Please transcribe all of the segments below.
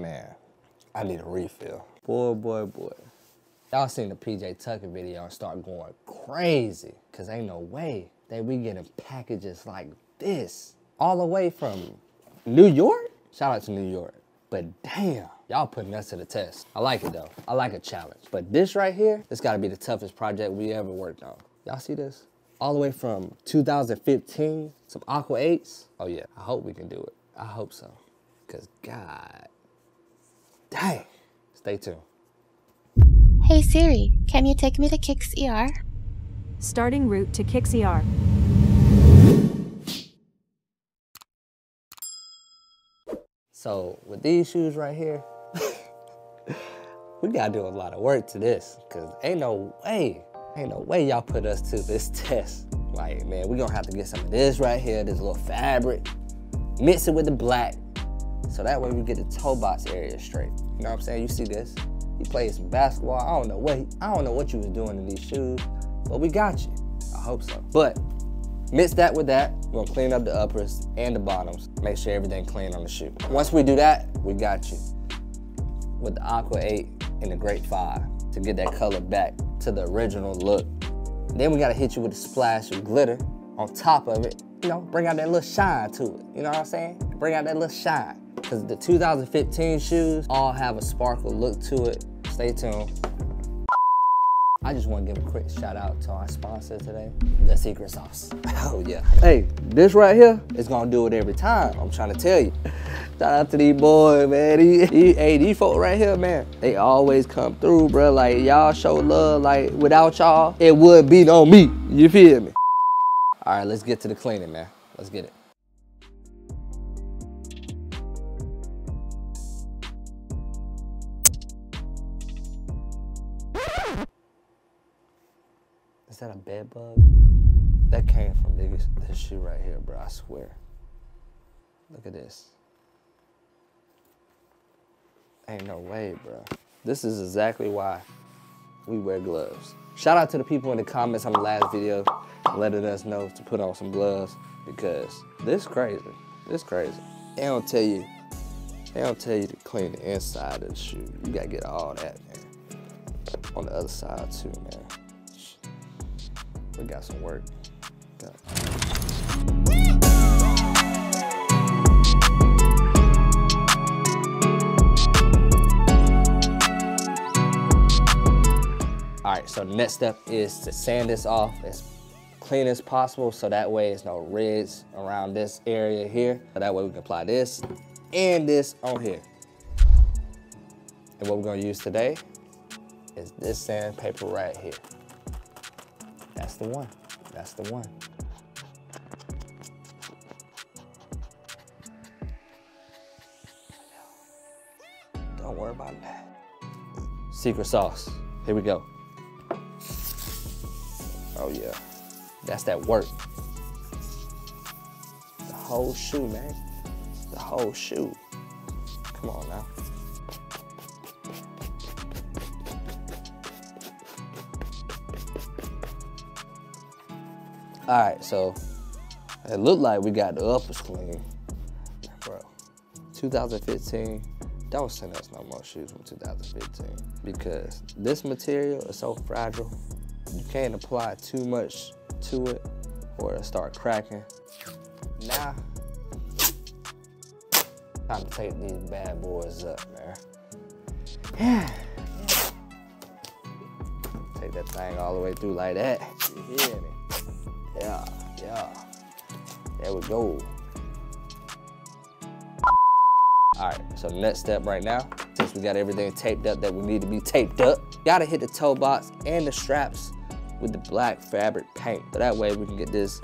Man, I need a refill. Boy, boy, boy. Y'all seen the PJ Tucker video and start going crazy, cause ain't no way that we getting packages like this all the way from New York? Shout out to New York. But damn, y'all putting us to the test. I like it though. I like a challenge. But this right here, this gotta be the toughest project we ever worked on. Y'all see this? All the way from 2015, some Aqua 8s. Oh yeah, I hope we can do it. I hope so. Cause God, dang. Stay tuned. Hey Siri, can you take me to KICKZ? Starting route to KICKZ. So with these shoes right here, we gotta do a lot of work to this, cause ain't no way y'all put us to this test. Like, man, we gonna have to get some of this right here, this little fabric, mix it with the black, so that way we get the toe box area straight. You know what I'm saying? You see this? He played some basketball. I don't know what you was doing in these shoes, but we got you. I hope so. But mix that with that. We're gonna clean up the uppers and the bottoms. Make sure everything clean on the shoe. Once we do that, we got you with the Aqua 8 and the Great 5 to get that color back to the original look. Then we gotta hit you with a splash of glitter on top of it. You know, bring out that little shine to it. You know what I'm saying? Bring out that little shine. Because the 2015 shoes all have a sparkle look to it. Stay tuned. I just want to give a quick shout out to our sponsor today, the Secret Sauce. Oh yeah. Hey, this right here is gonna do it every time, I'm trying to tell you. Shout out to these boys, man. These folk right here, man, they always come through, bro. Like, y'all show love, like, without y'all, it would be no me. You feel me? All right, let's get to the cleaning, man. Let's get it. Is that a bed bug? That came from this shoe right here, bro, I swear. Look at this. Ain't no way, bro. This is exactly why we wear gloves. Shout out to the people in the comments on the last video letting us know to put on some gloves, because this crazy. This crazy. They don't tell you to clean the inside of the shoe. You gotta get all that, man. On the other side too, man. We got some work. All right, so the next step is to sand this off as clean as possible, so that way there's no ridges around this area here. So that way we can apply this and this on here. And what we're gonna use today is this sandpaper right here. That's the one. That's the one. Don't worry about that. Secret sauce. Here we go. Oh yeah. That's that work. The whole shoe, man. The whole shoe. Come on now. All right, so it looked like we got the uppers clean. Bro, 2015, don't send us no more shoes from 2015, because this material is so fragile. You can't apply too much to it or it'll start cracking. Now, time to take these bad boys up, man. Yeah. Take that thing all the way through like that. You hear me? Yeah, yeah. There we go. All right, so the next step right now, since we got everything taped up that we need to be taped up, gotta hit the toe box and the straps with the black fabric paint. So that way we can get this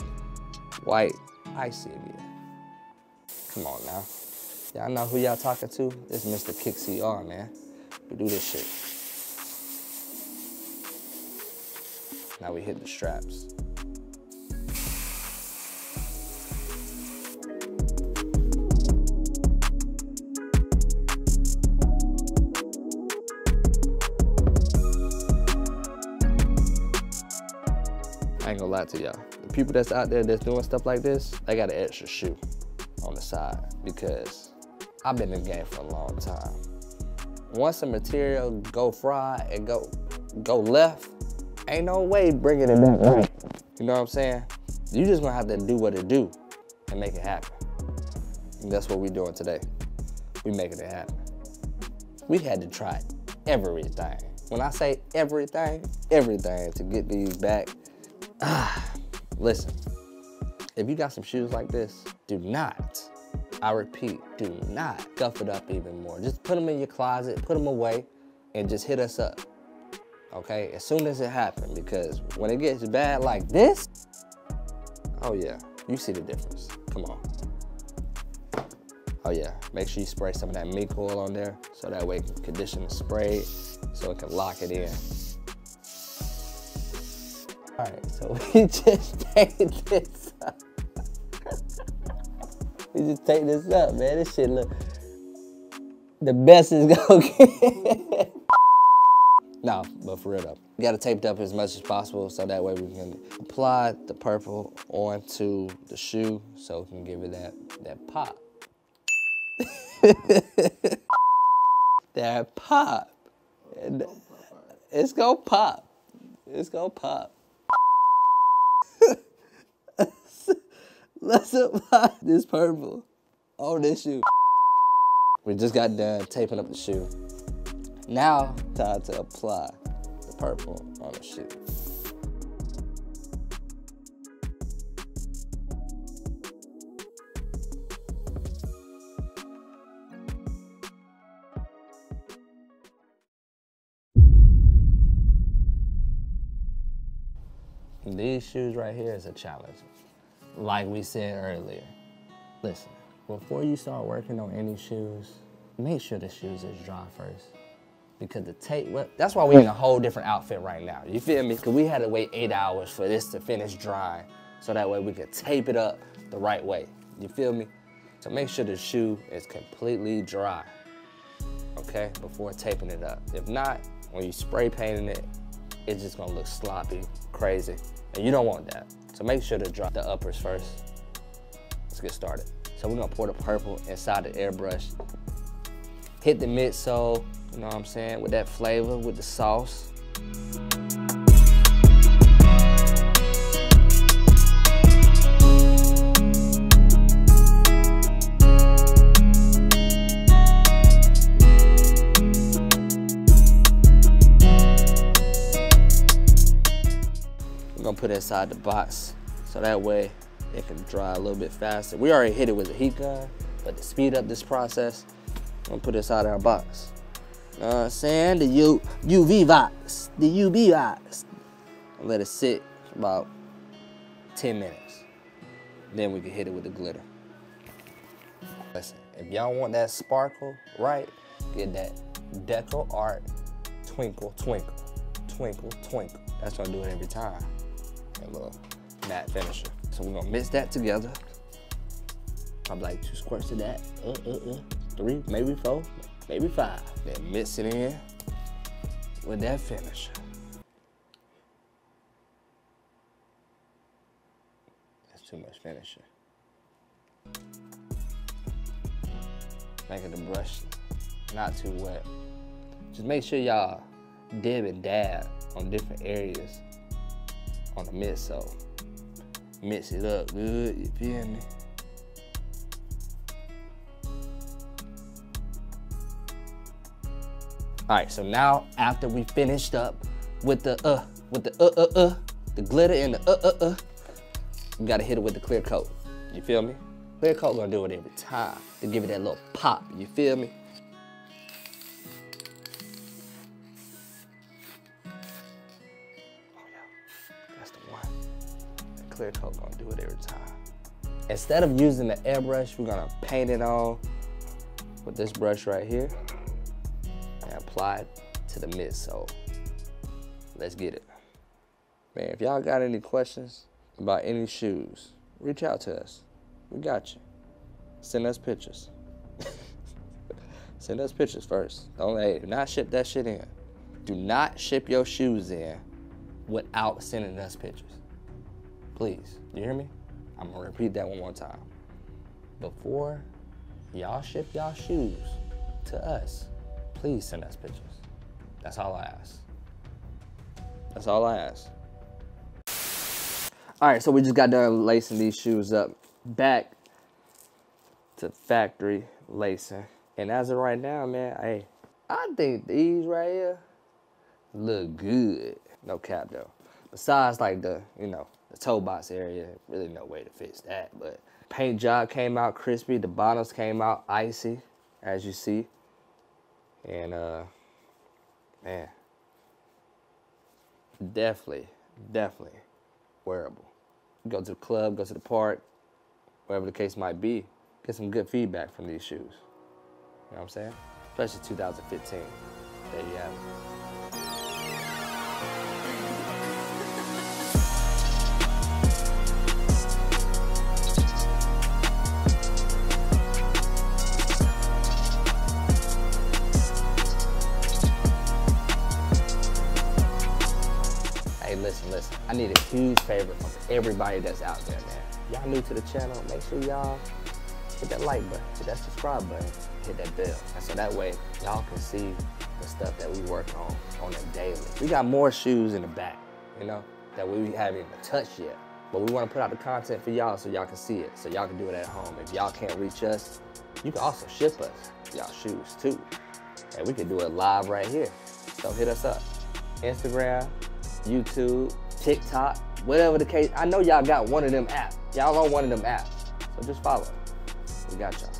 white icy again. Come on now. Y'all know who y'all talking to? This is Mr. KICKZ, man. We do this shit. Now we hit the straps. I ain't gonna lie to y'all. The people that's out there that's doing stuff like this, they got an extra shoe on the side, because I've been in the game for a long time. Once a material go fried and go left, ain't no way bringing it back right. You know what I'm saying? You just gonna have to do what it do and make it happen. And that's what we doing today. We making it happen. We had to try everything. When I say everything to get these back. Listen, if you got some shoes like this, do not, I repeat, do not scuff it up even more. Just put them in your closet, put them away, and just hit us up, okay? As soon as it happens, because when it gets bad like this, oh yeah, you see the difference, come on. Oh yeah, make sure you spray some of that mink oil on there so that way it can condition the spray so it can lock it in. All right, so we just take this up. We just take this up, man. This shit look the best it's gonna get. No, but for real though. You gotta tape it up as much as possible so that way we can apply the purple onto the shoe so we can give it that pop. That pop. It's gonna pop. It's gonna pop. Let's apply this purple on this shoe. We just got done taping up the shoe. Now, time to apply the purple on the shoe. These shoes right here is a challenge. Like we said earlier, listen, before you start working on any shoes, make sure the shoes is dry first. Because the tape, well, that's why we're in a whole different outfit right now. You feel me? Because we had to wait 8 hours for this to finish drying, so that way we could tape it up the right way. You feel me? So make sure the shoe is completely dry, okay, before taping it up. If not, when you spray painting it, it's just gonna look sloppy, crazy, and you don't want that. So make sure to dry the uppers first. Let's get started. So we're gonna pour the purple inside the airbrush. Hit the midsole, you know what I'm saying, with that flavor, with the sauce. Gonna put it inside the box so that way it can dry a little bit faster. We already hit it with a heat gun, but to speed up this process, I'm gonna put it inside our box. You know what I'm saying? The UV box, the UV box. Let it sit for about 10 minutes. Then we can hit it with the glitter. Listen, if y'all want that sparkle right, get that Deco Art Twinkle Twinkle, Twinkle Twinkle. That's gonna do it every time. A little matte finisher. So we're gonna mix that together. Probably like 2 squirts of that. 3, maybe 4, maybe 5. Then mix it in with that finisher. That's too much finisher. Making the brush not too wet. Just make sure y'all dib and dab on different areas on the midsole. Mix it up good, you feel me? All right, so now after we finished up with the glitter and the we gotta hit it with the clear coat. You feel me? Clear coat gonna do it every time to give it that little pop, you feel me? Clear coat gonna do it every time. Instead of using the airbrush, we're gonna paint it on with this brush right here and apply it to the midsole. Let's get it. Man, if y'all got any questions about any shoes, reach out to us. We got you. Send us pictures. Send us pictures first. Don't, hey, do not ship that shit in. Do not ship your shoes in without sending us pictures. Please, you hear me? I'm gonna repeat that one more time. Before y'all ship y'all shoes to us, please send us pictures. That's all I ask. That's all I ask. All right, so we just got done lacing these shoes up. Back to factory lacing. And as of right now, man, hey, I think these right here look good. No cap though. Besides like the, you know, the toe box area, really no way to fix that. But paint job came out crispy. The bottoms came out icy, as you see. And man, definitely wearable. Go to the club, go to the park, whatever the case might be, get some good feedback from these shoes. You know what I'm saying? Especially 2015. There you have it. Hey, listen. I need a huge favor from everybody that's out there, man. Y'all new to the channel, make sure y'all hit that like button, hit that subscribe button, hit that bell. And so that way, y'all can see the stuff that we work on it daily. We got more shoes in the back, you know, that we haven't even touched yet. But we want to put out the content for y'all so y'all can see it, so y'all can do it at home. If y'all can't reach us, you can also ship us y'all shoes too. And we can do it live right here. So hit us up. Instagram, YouTube, TikTok, whatever the case. I know y'all got one of them apps. Y'all on one of them apps. So just follow. We got y'all.